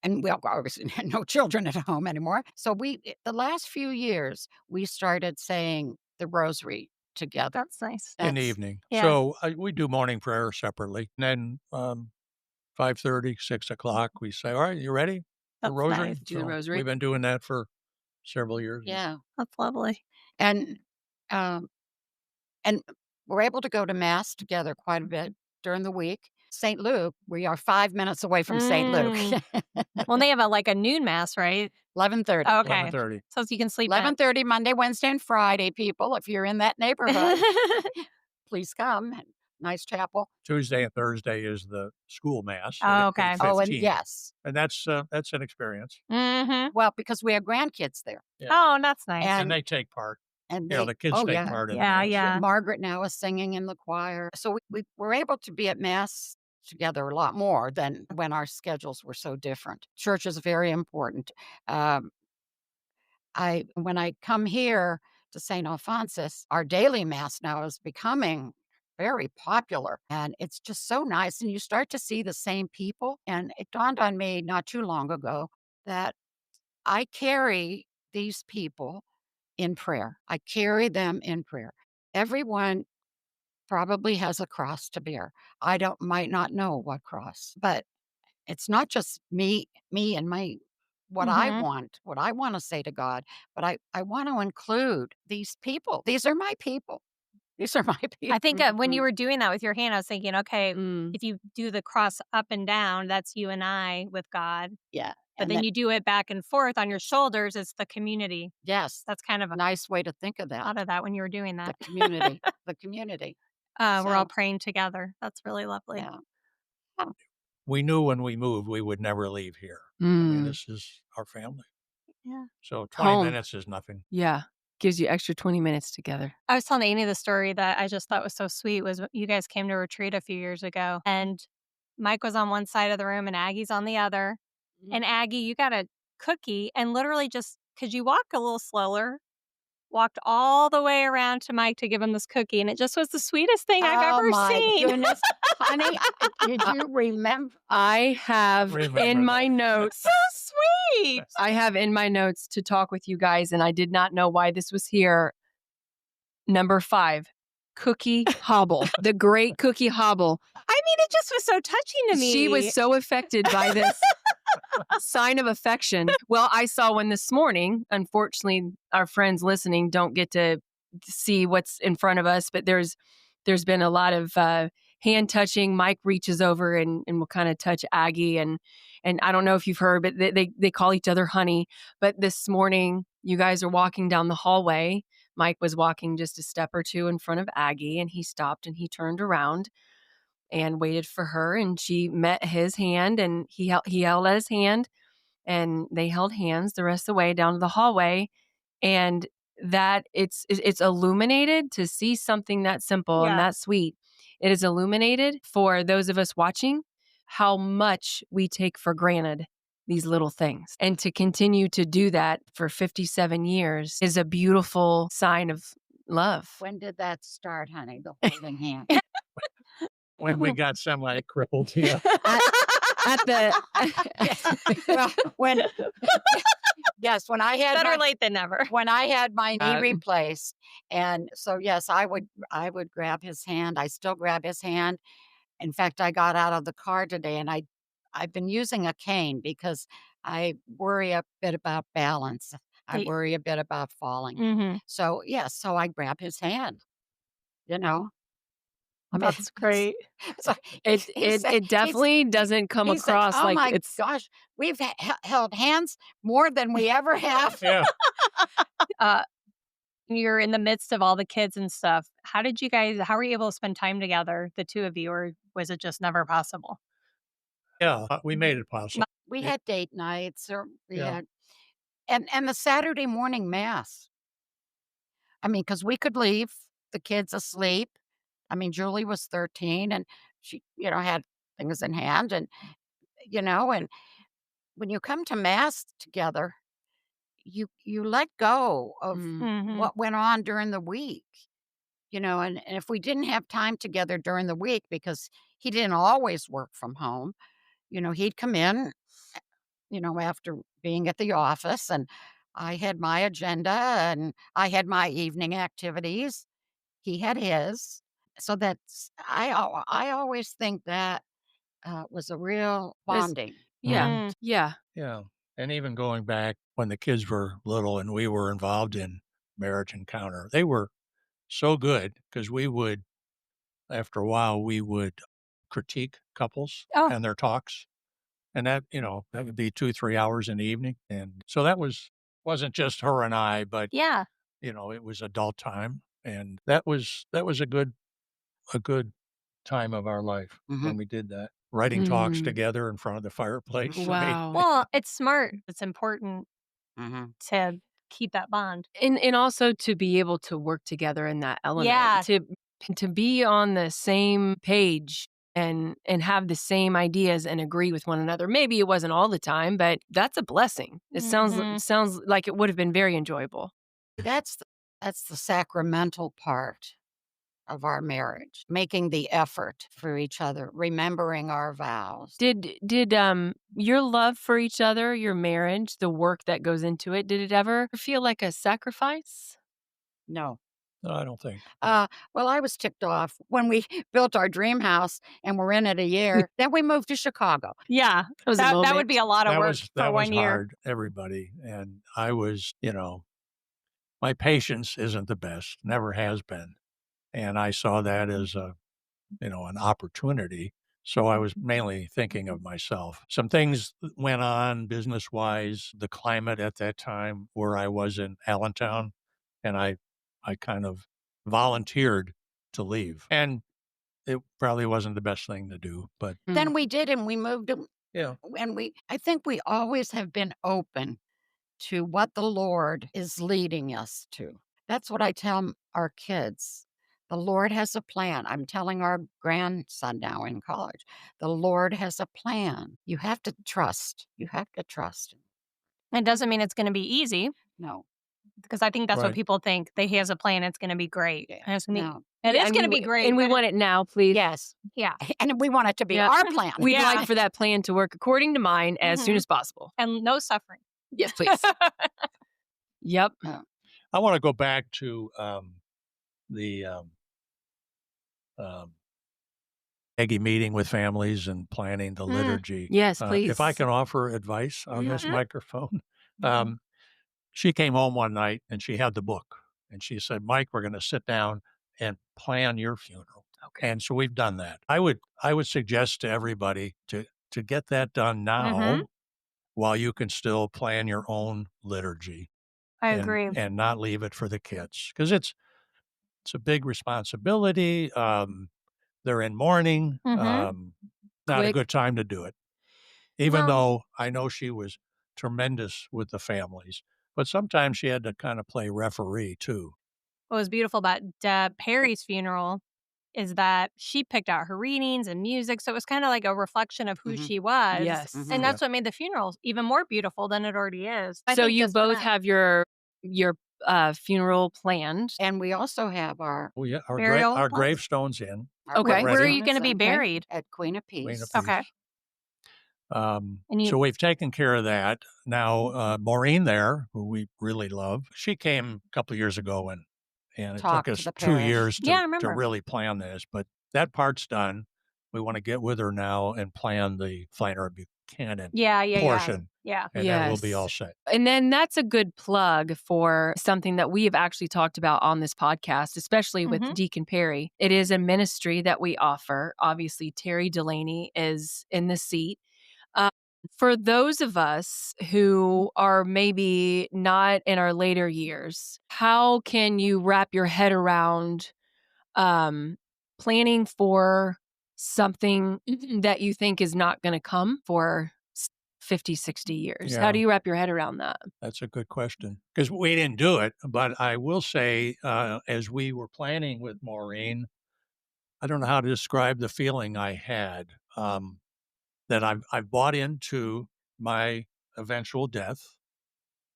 And we obviously no children at home anymore. So the last few years, we started saying the rosary together.
That's nice.
in the
That's
evening.
Yeah.
So we do morning prayer separately. And then 5:30, 6 o'clock, we say, all right, you ready for
That's
rosary?
nice.
Do the
So
rosary.
we've been doing that for several years.
yeah.
That's lovely.
And, um, and we're able to go to mass together quite a bit during the week. St. Luke, we are 5 minutes away from St. Luke.
Mm. Well, they have a noon mass, right?
11:30.
Oh, okay.
11:30.
So you can sleep in.
11:30 Monday, Wednesday, and Friday, people. If you're in that neighborhood, please come. Nice chapel.
Tuesday and Thursday is the school mass
Oh,
at
okay.
Oh, and
8:15.
yes.
And that's an experience.
Mm-hmm.
Well, because we have grandkids there.
Yeah.
Oh, that's nice.
And
And
they take part.
and
You know,
they
the kids
oh,
take
yeah.
part in the
Yeah,
mass.
yeah.
Margaret now is singing in the choir. So we were able to be at mass together a lot more than when our schedules were so different. Church is very important. Um, when I come here to St. Alphonsus, our daily mass now is becoming very popular and it's just so nice. And you start to see the same people. And it dawned on me not too long ago that I carry these people in prayer. I carry them in prayer. Everyone probably has a cross to bear. I don't might not know what cross, but it's not just me and my
Mm-hmm.
what I want to say to God, but I want to include these people. These are my people. These are my people.
I think when you were doing that with your hand, I was thinking, okay,
Mm.
if you do the cross up and down, that's you and I with God.
Yeah.
But
And
then
then
you do it back and forth on your shoulders, it's the community.
yes,
That's kind of a
nice way to think of
thought
that.
of that when you were doing
The
that.
community. The community.
We're all
So
praying together. That's really lovely.
yeah. Oh,
We knew when we moved we would never leave here. I mean,
Mm.
this is our family.
Yeah.
So 20
Home.
minutes is nothing.
Yeah. Gives you extra 20 minutes together.
I was telling Amy the story that I just thought was so sweet was you guys came to retreat a few years ago and Mike was on one side of the room and Aggie's on the other.
mhm.
And Aggie, you got a cookie and literally just because you walk a little slower, walked all the way around to Mike to give him this cookie. And it just was the sweetest thing I've
Oh
ever
my
seen.
goodness. Honey, did you remember?
I have
Remember
in my
that.
notes.
So sweet.
I have in my notes to talk with you guys, and I did not know why this was here. Number 5, Cookie Hobble, the great Cookie Hobble.
I mean, it just was so touching to me.
She was so affected by this sign of affection. Well, I saw one this morning. Unfortunately, our friends listening don't get to see what's in front of us, but there's been a lot of hand touching. Mike reaches over and will kind of touch Aggie, and I don't know if you've heard, but they call each other honey. But this morning, you guys are walking down the hallway. Mike was walking just a step or two in front of Aggie, and he stopped and he turned around and waited for her, and she met his hand, and he held at his hand, and they held hands the rest of the way down to the hallway. And that it's illuminated to see something that simple and
Yeah.
that sweet. It is illuminated for those of us watching how much we take for granted these little things. And to continue to do that for 57 years is a beautiful sign of love.
When did that start, honey? The holding hand.
When we got semi-crippled, yeah.
At the
Well, when yes, when I had
Better
my,
late than never.
when I had my knee
Uh,
replaced, and so yes, I would grab his hand. I still grab his hand. In fact, I got out of the car today, and I've been using a cane because I worry a bit about balance. I
Hey.
worry a bit about falling.
Mm-hmm.
So yes, so I grab his hand. You know, I mean,
That's great.
so
it it definitely doesn't come
he said,
across
"Oh
like
my
it's
gosh, we've held hands more than we ever have."
Yeah.
You're in the midst of all the kids and stuff. How were you able to spend time together, the two of you, or was it just never possible?
Yeah. We made it possible.
We
Yeah.
had date nights, or we
Yeah.
had, and the Saturday morning mass. I mean, because we could leave the kids asleep. I mean, Julie was 13, and she, had things in hand, and and when you come to mass together, you let go of
Mm.
Mm-hmm.
what went on during the week. And if we didn't have time together during the week because he didn't always work from home, he'd come in, after being at the office, and I had my agenda and I had my evening activities. He had his. So I always think that was a real
This
bonding.
yeah,
Mhm.
Mm.
yeah.
Yeah. And even going back when the kids were little and we were involved in Marriage Encounter, they were so good because we would, after a while, we would critique couples
Oh,
and their talks. And that, that would be 2, 3 hours in the evening. And so wasn't just her and I, but,
yeah.
it was adult time. And that was a good time of our life
Mhm.
when we did that. Writing talks
Mm,
together in front of the fireplace. I mean,
wow.
Well, it's smart. It's important
Mhm.
to keep that bond.
And also to be able to work together in that element,
Yeah.
to be on the same page and have the same ideas and agree with one another. Maybe it wasn't all the time, but that's a blessing. It
Mhm.
sounds like it would have been very enjoyable.
That's the, that's the sacramental part of our marriage, making the effort for each other, remembering our vows.
Did your love for each other, your marriage, the work that goes into it, did it ever feel like a sacrifice?
No.
no, I don't think.
Well, I was ticked off when we built our dream house and we're in it a year. Then we moved to Chicago.
Yeah.
That was a
That would be
moment.
a lot of
That
work
was
for
that was
1 year.
hard, everybody, and I was, my patience isn't the best, never has been, and I saw that as an opportunity, so I was mainly thinking of myself. Some things went on business-wise, the climate at that time where I was in Allentown, and I kind of volunteered to leave, and it probably wasn't the best thing to do, but
Then we did, and we moved,
yeah.
and I think we always have been open to what the Lord is leading us to. That's what I tell our kids. The Lord has a plan. I'm telling our grandson now in college, the Lord has a plan. You have to trust. You have to trust him.
It doesn't mean it's gonna be easy
No.
because I think that's what
Right.
people think. They He has a plan, it's gonna be great.
Yeah.
And it's gonna be
No.
it
Yeah,
is gonna be great,
and we
but
want it now, please.
Yes.
yeah.
And we want it to be
Yeah.
our plan.
We'd
Yeah.
like for that plan to work according to mine as soon
Mhm.
as possible.
And no suffering.
Yes, please. Yep.
I wanna go back to, the, um Aggie meeting with families and planning the
Mm.
liturgy.
Yes,
If I
please.
can offer advice on this
Mhm.
microphone, um, she came home one night and she had the book and she said, "Mike, we're going to sit down and plan your funeral."
Okay.
And so we've done that. I would suggest to everybody to get that done
Mhm.
now while you can still plan your own liturgy
I
and
agree.
and not leave it for the kids because it's a big responsibility. They're in mourning.
Mhm.
Not a
Quick.
good time to do it. Even
Well,
though I know she was tremendous with the families, but sometimes she had to kinda play referee too.
what was beautiful about Perry's funeral is that she picked out her readings and music, so it was kinda like a reflection of who
Mhm.
she was,
Yes.
and
Mhm.
Yeah.
that's what made the funeral even more beautiful than it already is. I
So
think
you
just for
both
that.
have your funeral planned.
And we also have our
Oh, yeah,
Burial
our
plots?
gravestone's in,
Okay.
Where are
ready,
you gonna be buried?
at Queen of
Queen of
Peace.
Okay.
Peace.
And you
So we've taken care of that. Now, Maureen there, who we really love, she came a couple of years ago and it took
Talk to
us
the
2
parish.
years
Yeah, I
to
remember.
really plan this, but that part's done. We wanna get with her now and plan the Flannery Buchanan
Yeah, yeah, yeah.
portion,
Yeah.
and then we'll be all
Yes.
set.
And then that's a good plug for something that we have actually talked about on this podcast, especially with
Mhm.
Deacon Perry. It is a ministry that we offer. Obviously, Terry Delaney is in the seat. Uh, for those of us who are maybe not in our later years, how can you wrap your head around um, planning for something that you think is not going to come for 50, 60 years? How
Yeah.
do you wrap your head around that?
That's a good question because we didn't do it, but I will say, as we were planning with Maureen, I don't know how to describe the feeling I had that I've bought into my eventual death,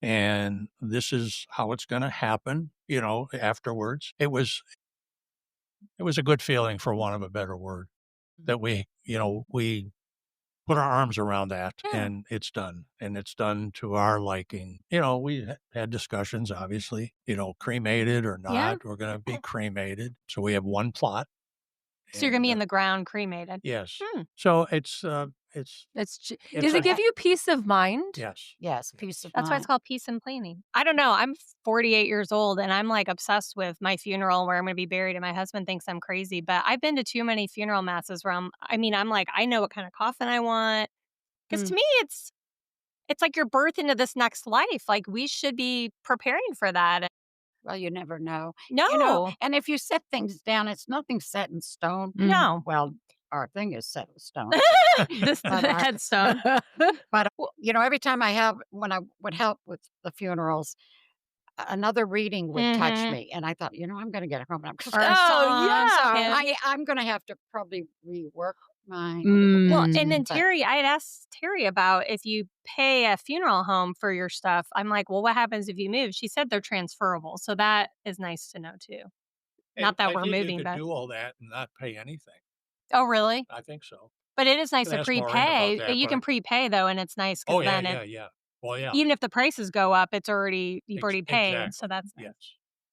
and this is how it's going to happen. Afterwards, it was a good feeling, for want of a better word, that we put our arms around that,
Yeah.
and it's done. And it's done to our liking. We had discussions, obviously, cremated or
Yeah.
not. We're going to be cremated. So we have one plot.
So you're gonna be in
And,
the ground cremated.
yes.
Hmm.
So it's
Does
It's
it give you peace of mind?
yes.
Yes, peace of
That's why it's
mind.
called peace and planning. I don't know. I'm 48 years old and I'm like obsessed with my funeral where I'm going to be buried. And my husband thinks I'm crazy, but I've been to too many funeral masses where I'm like, I know what kind of coffin I want. Because to me, it's like your birth into this next life. Like we should be preparing for that.
Well, you never know.
No,
And if you set things down, it's nothing set in stone.
no.
Well, our thing is set in stone.
This
But,
the headstone.
But, every time when I would help with the funerals, another reading would touch
Mhm.
me. And I thought, I'm going to get home and I'm
Or
going
a
to
song,
yeah.
hymn.
I'm going to have to probably rework mine a little
Mm.
bit.
Well, and then
but-
Terry, I had asked Terry about if you pay a funeral home for your stuff. I'm like, well, what happens if you move? She said they're transferable. So that is nice to know too. Not that
I
we're
think you
moving,
could
but
do all that and not pay anything.
oh, really?
I think so.
But it is nice
Can
to
ask Maureen about
prepay.
that,
You
but
can prepay though, and it's nice
oh,
because
yeah,
then
yeah, yeah. Well, yeah.
even if the prices go up, you've already paid.
Exactly.
So that's nice.
Yes.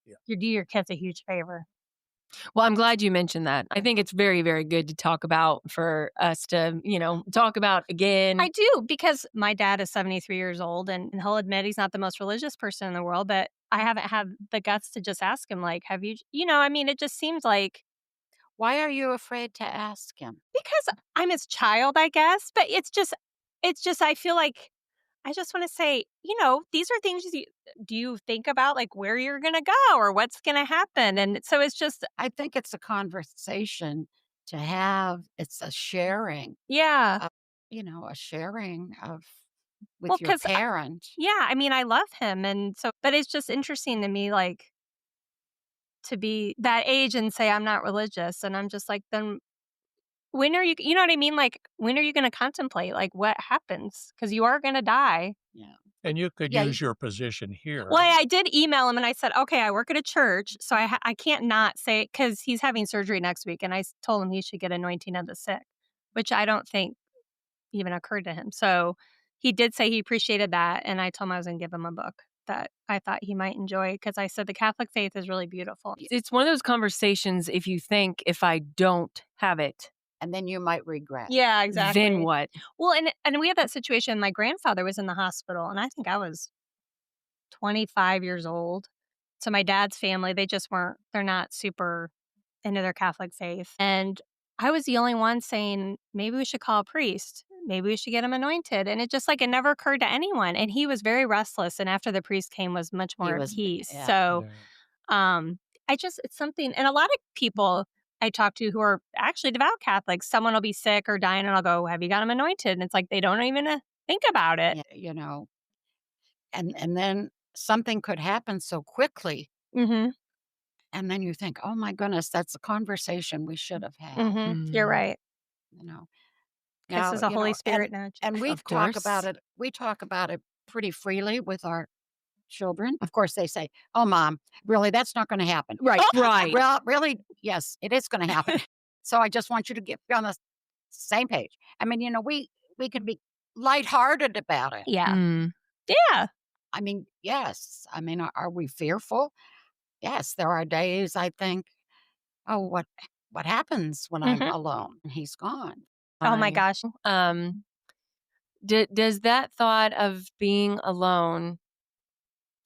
Yeah.
You do your kids a huge favor.
Well, I'm glad you mentioned that. I think it's very, very good to talk about for us to, talk about again.
I do because my dad is 73 years old and he'll admit he's not the most religious person in the world, but I haven't had the guts to just ask him, like, have you, it just seems like
Why are you afraid to ask him?
because I'm his child, I guess, but I feel like I just want to say, these are things do you think about like where you're going to go or what's going to happen? And so it's just,
I think it's a conversation to have. It's a sharing,
yeah.
a sharing of with
Well,
your
'cause
parent.
yeah, I love him. And so, but it's just interesting to me, like, to be that age and say I'm not religious. And I'm just like, then when are you know what I mean? Like, when are you going to contemplate like what happens? Because you are going to die.
Yeah.
And you could
Yeah,
use your position here.
Well, I did email him and I said, okay, I work at a church. So I can't not say, because he's having surgery next week. And I told him he should get anointing of the sick, which I don't think even occurred to him. So he did say he appreciated that. And I told him I was going to give him a book that I thought he might enjoy because I said the Catholic faith is really beautiful.
It's one of those conversations if I don't have it,
and then you might regret.
Yeah, exactly.
then what?
Well, and we had that situation. My grandfather was in the hospital, and I think I was 25 years old. So my dad's family, they're not super into their Catholic faith. And I was the only one saying, maybe we should call a priest. Maybe we should get him anointed. And it never occurred to anyone. And he was very restless. And after the priest came was much more at peace.
yeah.
So,
Yeah.
it's something, and a lot of people I talk to who are actually devout Catholics, someone will be sick or dying and I'll go, have you got him anointed? And it's like, they don't even think about it.
And then something could happen so quickly.
Mm-hmm.
And then you think, oh my goodness, that's a conversation we should have had.
Mm-hmm. You're right.
Now,
This is a Holy Spirit nudge.
and we
Of
talk about
course.
it. We talk about it pretty freely with our children. Of course, they say, "Oh, mom, really, that's not going to happen."
Right, right.
Well, really, yes, it is going to happen. So I just want you to get on the same page. I mean, we can be lighthearted about it.
Yeah.
Mm.
Yeah.
I mean, yes. I mean, are we fearful? Yes, there are days I think, oh, what happens when I'm
Mhm.
alone? He's gone.
Oh my gosh.
Does that thought of being alone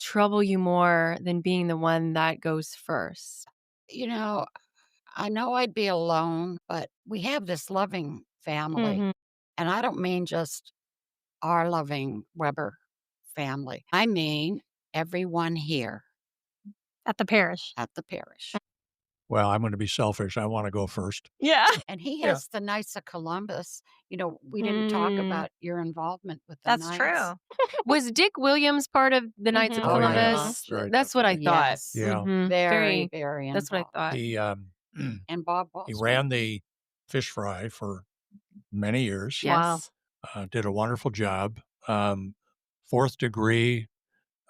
trouble you more than being the one that goes first?
I know I'd be alone, but we have this loving family.
Mhm.
And I don't mean just our loving Weber family. I mean everyone here
At the parish.
at the parish.
Well, I'm going to be selfish. I want to go first.
Yeah.
And he
Yeah.
has the Knights of Columbus. We didn't talk
Mm.
about your involvement with the
That's
Knights.
true.
Was Dick Williams part of the Knights of
Mhm.
Oh, yeah.
Columbus?
Very
That's what I thought.
Yes.
Yeah.
Mhm.
Very, very
That's what I
involved.
thought.
He
And Bob
he
Walsh.
ran the fish fry for many years.
Yes.
Did a wonderful job. Fourth degree.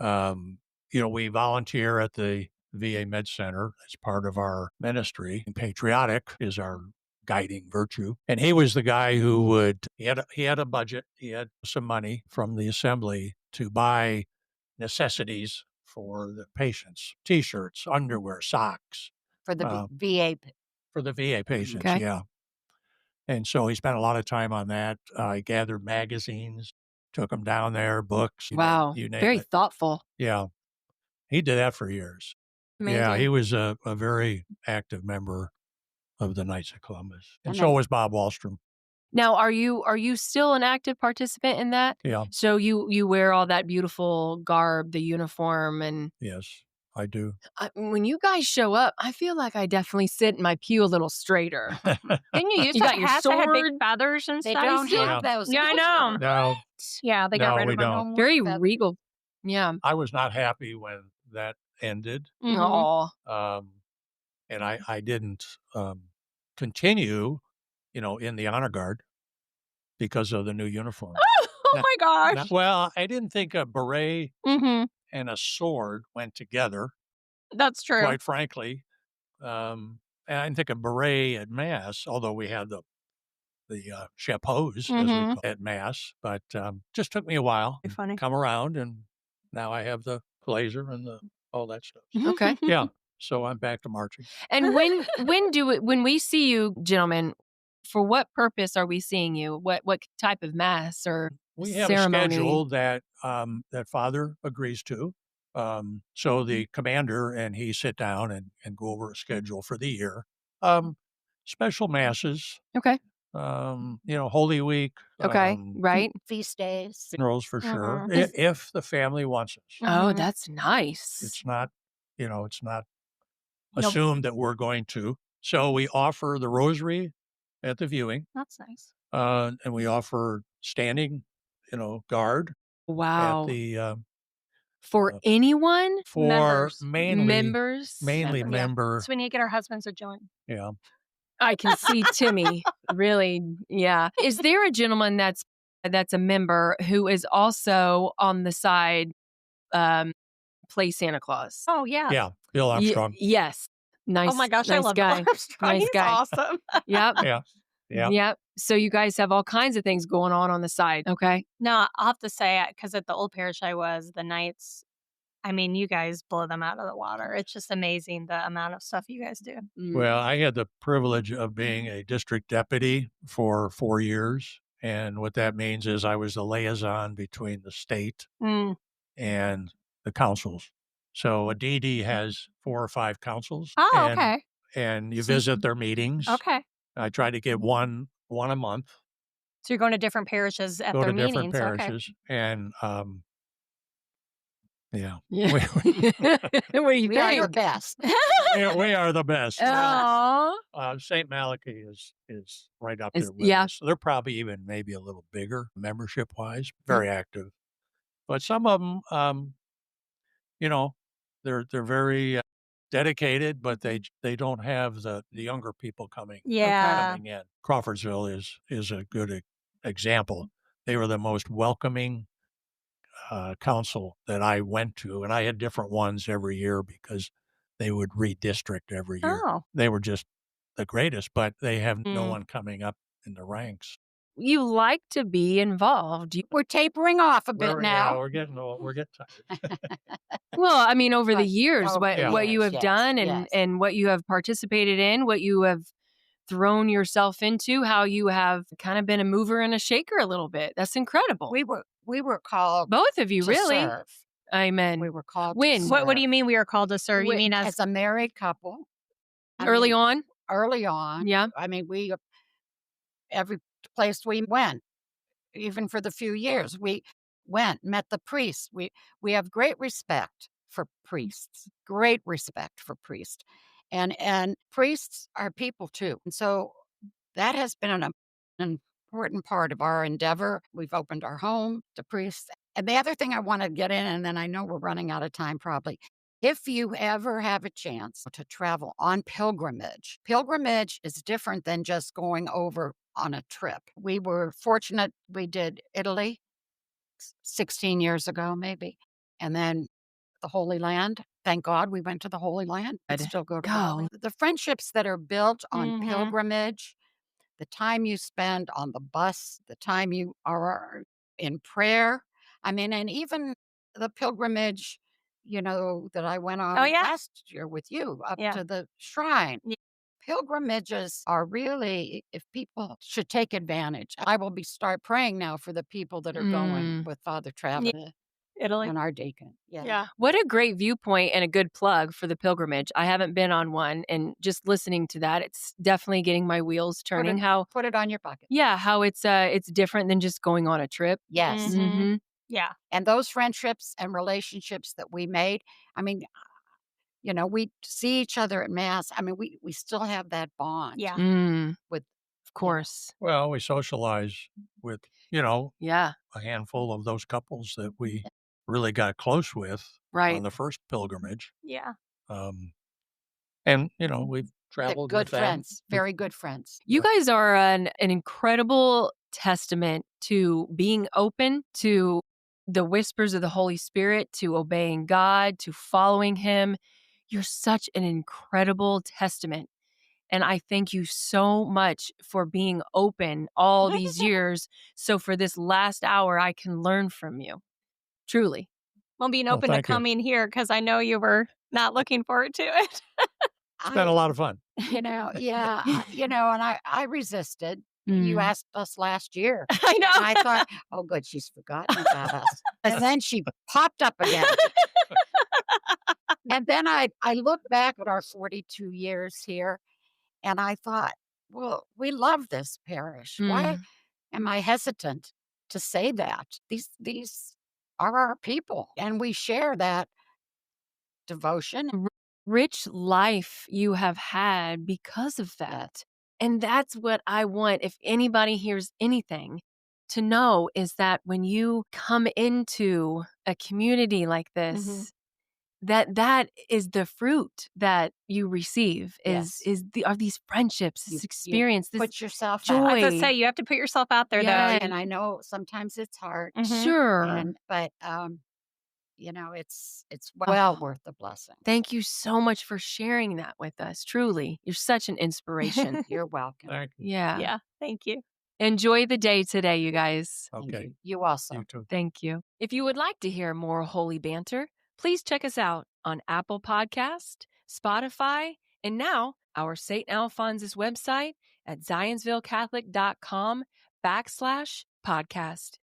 We volunteer at the VA Med Center as part of our ministry. Patriotic is our guiding virtue. And he was the guy who would, he had a budget, he had some money from the assembly to buy necessities for the patients, T-shirts, underwear, socks,
For the
uh,
VA.
for the VA patients,
Okay.
yeah. And so he spent a lot of time on that. He gathered magazines, took them down there, books,
Wow.
you name
Very
it.
thoughtful.
Yeah, he did that for years.
Amazing.
Yeah, he was a very active member of the Knights of Columbus. And
And
so
then-
was Bob Wallstrom.
Now, are you still an active participant in that?
Yeah,
So you wear all that beautiful garb, the uniform, and
yes, I do.
when you guys show up, I feel like I definitely sit in my pew a little straighter.
Didn't you used
You
to
got
have
your
hats that had big
sword?
feathers and
They
stuff?
don't
Yeah.
have those.
Yeah, I know.
No,
Yeah, they got
No,
rid
we
of them.
don't.
Very regal. Yeah.
I was not happy when that ended.
Mhm.
Aw.
And I didn't continue, in the honor guard because of the new uniform.
Oh my gosh.
Well, I didn't think a beret
Mm-hmm.
and a sword went together,
That's true.
quite frankly. And I didn't think a beret at mass, although we had the chapeaus, as we
Mhm.
call it, at mass, but just took me a while
Very
to
funny.
come around, and now I have the blazer and all that stuff.
Okay.
Yeah, so I'm back to marching.
And when we see you, gentlemen, for what purpose are we seeing you? What type of mass or
We have
ceremony?
a schedule that that Father agrees to. So the commander and he sit down and go over a schedule for the year. Special masses,
Okay.
Holy Week,
Okay. Right.
Feast days.
funerals for sure,
Is-
if the family wants us.
Oh,
Mhm.
that's nice.
It's not, it's not
Nope.
assumed that we're going to. So we offer the rosary at the viewing,
That's nice.
and we offer standing, guard
Wow.
at the
For anyone?
for
Members.
mainly
Members?
Yeah.
member.
So we need to get our husbands to join.
Yeah.
I can see Timmy really. Yeah. Is there a gentleman that's a member who is also on the side play Santa Claus?
Oh yeah.
Yeah. Bill Armstrong.
Yes. Nice.
Oh my gosh,
nice
I love
guy.
Bill Armstrong.
Nice
He's
guy.
awesome.
Yep.
Yeah. Yeah.
Yep. So you guys have all kinds of things going on the side. Okay.
No, I'll have to say, because at the old parish I was, the nights, I mean, you guys blow them out of the water. It's just amazing the amount of stuff you guys do.
Well, I had the privilege of being a district deputy for 4 years. And what that means is I was the liaison between the state
Mm.
and the councils. So a DD has 4 or 5 councils.
Oh,
and,
okay.
And you
So-
visit their meetings.
Okay.
I try to get one a month,
So you're going to different parishes at
go
their
to different
meetings. Okay.
parishes. And yeah.
Yeah.
We-
What do you
We are your
think?
best.
we are the best.
Aw.
St. Malachi is right up
Is-
there with
yeah.
us. They're probably even maybe a little bigger membership wise, very active. But some of them, they're very dedicated, but they don't have the younger people coming
Yeah.
in. Crawfordsville is a good example. They were the most welcoming council that I went to, and I had different ones every year because they would redistrict every year.
Oh.
They were just the greatest, but they have no
Mm.
one coming up in the ranks.
You like to be involved.
We're tapering off a bit
Yeah,
now.
we're getting old. We're getting tired.
Well, I mean, over the
But
years,
over the
what you
years,
have done
yes.
and what you have participated in, what you have thrown yourself into, how you have kind of been a mover and a shaker a little bit. That's incredible.
We were called
Both of you,
to
really.
serve.
Amen.
We were called
When?
to
What do
serve.
you mean we are called to serve? You mean as
a married couple? I
Early
mean,
on?
Early on.
Yeah.
I mean, every place we went, even for the few years we went, met the priests. We have great respect for priests. Great respect for priests. And priests are people too. And so that has been an important part of our endeavor. We've opened our home to priests. And the other thing I want to get in, and then I know we're running out of time probably. If you ever have a chance to travel on pilgrimage is different than just going over on a trip. We were fortunate we did Italy 16 years ago, maybe. And then the Holy Land. Thank God we went to the Holy Land. I'd still go to the Holy Land. The friendships that are built on
Mhm.
pilgrimage the time you spend on the bus, the time you are in prayer. I mean, and even the pilgrimage, that I went
Oh,
on
yeah?
last year with you up
Yeah.
to the shrine.
Ye
Pilgrimages are really, if people should take advantage. I will start praying now for the people that are going
Mm.
with Father
Yeah.
Travis
Italy.
and our deacon. Yeah.
Yeah.
What a great viewpoint and a good plug for the pilgrimage. I haven't been on one, and just listening to that, it's definitely getting my wheels turning.
Put it on your bucket.
How it's different than just going on a trip.
Yes.
Mhm.
Mm-hmm.
Yeah.
And those friendships and relationships that we made, I mean, we see each other at mass. I mean, we still have that bond
Yeah.
with,
Of course.
Well, we socialize with, a
Yeah.
handful of those couples that we really got close with
Right.
on the first pilgrimage.
Yeah.
And, we've
they're
traveled
good
with them.
friends, very good friends.
You guys are an incredible testament to being open to the whispers of the Holy Spirit, to obeying God, to following Him. You're such an incredible testament. And I thank you so much for being open all these years. So for this last hour, I can learn from you. Truly.
Well, being
Well,
open to
thank you.
coming here because I know you were not looking forward to it.
It's been a lot of fun.
And I resisted. You
Mm.
asked us last year.
I know.
And I thought, oh, good, she's forgotten about us. And then she popped up again. And then I look back at our 42 years here, and I thought, well, we love this parish. Why
Mm.
am I hesitant to say that? These are our people, and we share that devotion.
Rich life you have had because of that. And that's what I want, if anybody hears anything, to know is that when you come into a community like this, that is the fruit that you receive
Yes.
are these friendships, this
You
experience, this
put yourself
joy.
out.
I was gonna say you have to put yourself out there
Yeah,
though.
and I know sometimes it's hard.
Sure.
But it's well worth the blessing.
Thank you so much for sharing that with us. Truly, you're such an inspiration.
You're welcome.
Thank you.
Yeah.
Yeah. Thank you.
Enjoy the day today, you guys.
Thank
Okay.
you. You also.
You too.
Thank you. If you would like to hear more holy banter, please check us out on Apple Podcast, Spotify, and now our St. Alphonsus website at zionsvillecatholic.com/podcast.